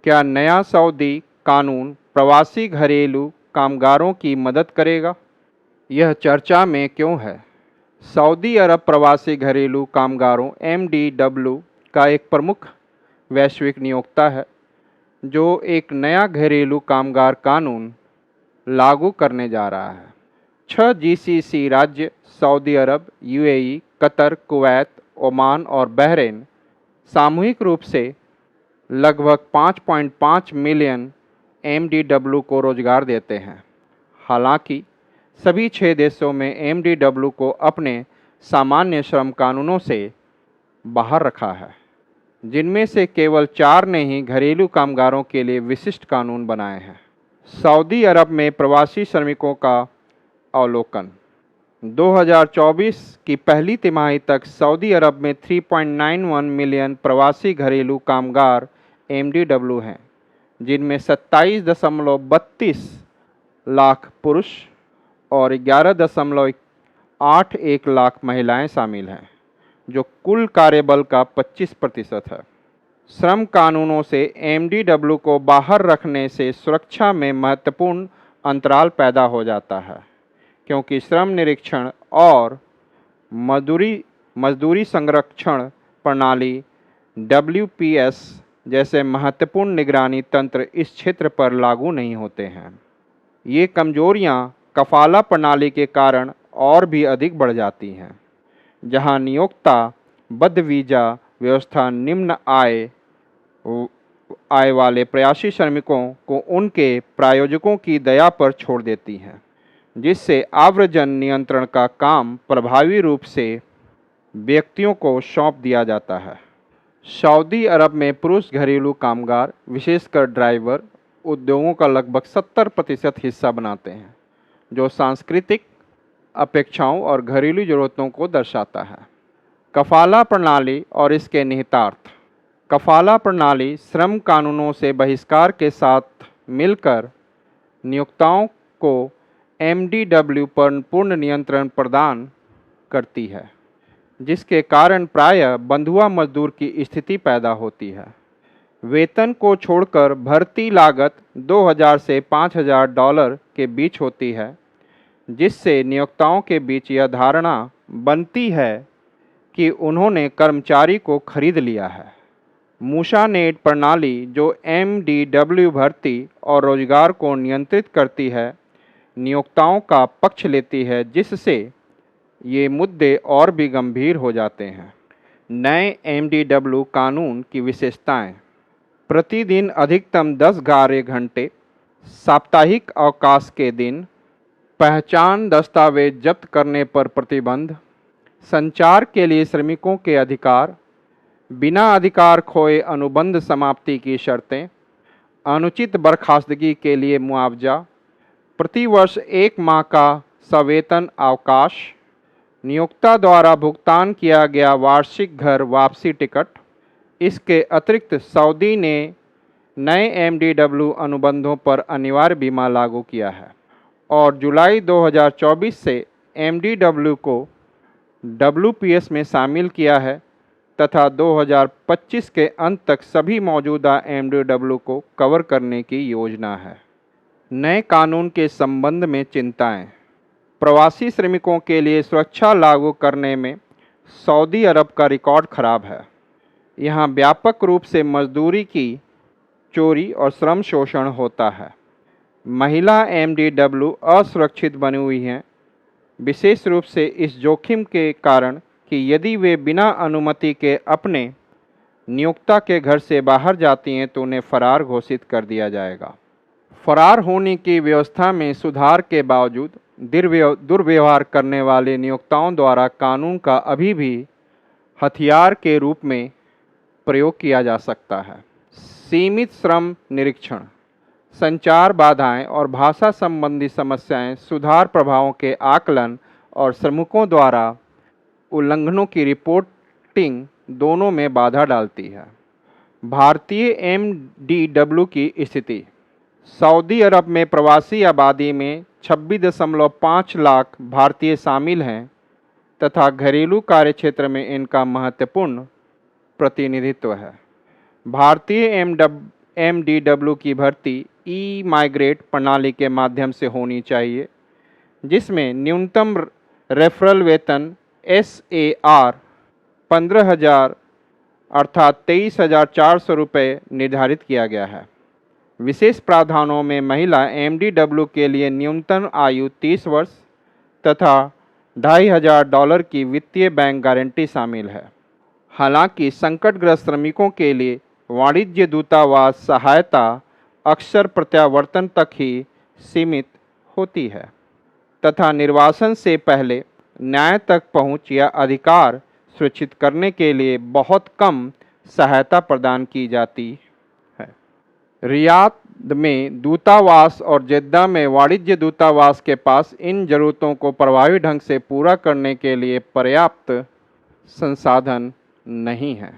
क्या नया सऊदी कानून प्रवासी घरेलू कामगारों की मदद करेगा? यह चर्चा में क्यों है? सऊदी अरब प्रवासी घरेलू कामगारों (MDW) का एक प्रमुख वैश्विक नियोक्ता है, जो एक नया घरेलू कामगार कानून लागू करने जा रहा है। 6 GCC राज्य सऊदी अरब, UAE, कतर, कुवैत, ओमान और बहरीन सामूहिक रूप से लगभग 5.5 मिलियन MDW को रोजगार देते हैं। हालांकि सभी 6 देशों में MDW को अपने सामान्य श्रम कानूनों से बाहर रखा है, जिनमें से केवल 4 ने ही घरेलू कामगारों के लिए विशिष्ट कानून बनाए हैं। सऊदी अरब में प्रवासी श्रमिकों का अवलोकन। 2024 की पहली तिमाही तक सऊदी अरब में 3.91 मिलियन प्रवासी घरेलू कामगार MDW हैं, जिनमें 27.32 लाख पुरुष और 11.81 लाख महिलाएं शामिल हैं, जो कुल कार्यबल का 25% है। श्रम कानूनों से MDW को बाहर रखने से सुरक्षा में महत्वपूर्ण अंतराल पैदा हो जाता है, क्योंकि श्रम निरीक्षण और मजदूरी संरक्षण प्रणाली WPS जैसे महत्वपूर्ण निगरानी तंत्र इस क्षेत्र पर लागू नहीं होते हैं। ये कमजोरियां कफाला प्रणाली के कारण और भी अधिक बढ़ जाती हैं, जहां नियोक्ता बद्ध वीजा व्यवस्था निम्न आय वाले प्रवासी श्रमिकों को उनके प्रायोजकों की दया पर छोड़ देती हैं, जिससे आव्रजन नियंत्रण का काम प्रभावी रूप से व्यक्तियों को सौंप दिया जाता है। सऊदी अरब में पुरुष घरेलू कामगार, विशेषकर ड्राइवर, उद्योगों का लगभग 70% हिस्सा बनाते हैं, जो सांस्कृतिक अपेक्षाओं और घरेलू ज़रूरतों को दर्शाता है। कफाला प्रणाली और इसके निहितार्थ। कफाला प्रणाली श्रम कानूनों से बहिष्कार के साथ मिलकर नियोक्ताओं को MDW पर पूर्ण नियंत्रण प्रदान करती है, जिसके कारण प्रायः बंधुआ मजदूर की स्थिति पैदा होती है। वेतन को छोड़कर भर्ती लागत $2000 से $5000 के बीच होती है, जिससे नियोक्ताओं के बीच यह धारणा बनती है कि उन्होंने कर्मचारी को खरीद लिया है। मूसानेट प्रणाली, जो MDW भर्ती और रोजगार को नियंत्रित करती है, नियोक्ताओं का पक्ष लेती है, जिससे ये मुद्दे और भी गंभीर हो जाते हैं। नए MDW कानून की विशेषताएं। प्रतिदिन अधिकतम 10 कार्य घंटे, साप्ताहिक अवकाश के दिन, पहचान दस्तावेज जब्त करने पर प्रतिबंध, संचार के लिए श्रमिकों के अधिकार, बिना अधिकार खोए अनुबंध समाप्ति की शर्तें, अनुचित बर्खास्तगी के लिए मुआवजा, प्रतिवर्ष 1 माह का सवेतन अवकाश, नियोक्ता द्वारा भुगतान किया गया वार्षिक घर वापसी टिकट। इसके अतिरिक्त सऊदी ने नए MDW अनुबंधों पर अनिवार्य बीमा लागू किया है और जुलाई 2024 से MDW को WPS में शामिल किया है तथा 2025 के अंत तक सभी मौजूदा MDW को कवर करने की योजना है। नए कानून के संबंध में चिंताएं। प्रवासी श्रमिकों के लिए सुरक्षा लागू करने में सऊदी अरब का रिकॉर्ड खराब है। यहाँ व्यापक रूप से मजदूरी की चोरी और श्रम शोषण होता है। महिला MDW असुरक्षित बनी हुई हैं, विशेष रूप से इस जोखिम के कारण कि यदि वे बिना अनुमति के अपने नियोक्ता के घर से बाहर जाती हैं तो उन्हें फरार घोषित कर दिया जाएगा। फरार होने की व्यवस्था में सुधार के बावजूद दुर्व्यवहार करने वाले नियोक्ताओं द्वारा कानून का अभी भी हथियार के रूप में प्रयोग किया जा सकता है। सीमित श्रम निरीक्षण, संचार बाधाएं और भाषा संबंधी समस्याएं सुधार प्रभावों के आकलन और श्रमिकों द्वारा उल्लंघनों की रिपोर्टिंग दोनों में बाधा डालती है। भारतीय MDW की स्थिति। सऊदी अरब में प्रवासी आबादी में 26.5 लाख भारतीय शामिल हैं तथा घरेलू कार्यक्षेत्र में इनका महत्वपूर्ण प्रतिनिधित्व है। भारतीय MDW की भर्ती ई माइग्रेट प्रणाली के माध्यम से होनी चाहिए, जिसमें न्यूनतम रेफरल वेतन SAR 15,000 अर्थात 23,400 रुपये निर्धारित किया गया है। विशेष प्रावधानों में महिला MDW के लिए न्यूनतम आयु 30 वर्ष तथा $2,500 की वित्तीय बैंक गारंटी शामिल है। हालांकि संकटग्रस्त श्रमिकों के लिए वाणिज्य दूतावास सहायता अक्सर प्रत्यावर्तन तक ही सीमित होती है तथा निर्वासन से पहले न्याय तक पहुंच या अधिकार सुरक्षित करने के लिए बहुत कम सहायता प्रदान की जाती है। रियाद में दूतावास और जेद्दा में वाणिज्य दूतावास के पास इन जरूरतों को प्रभावी ढंग से पूरा करने के लिए पर्याप्त संसाधन नहीं है।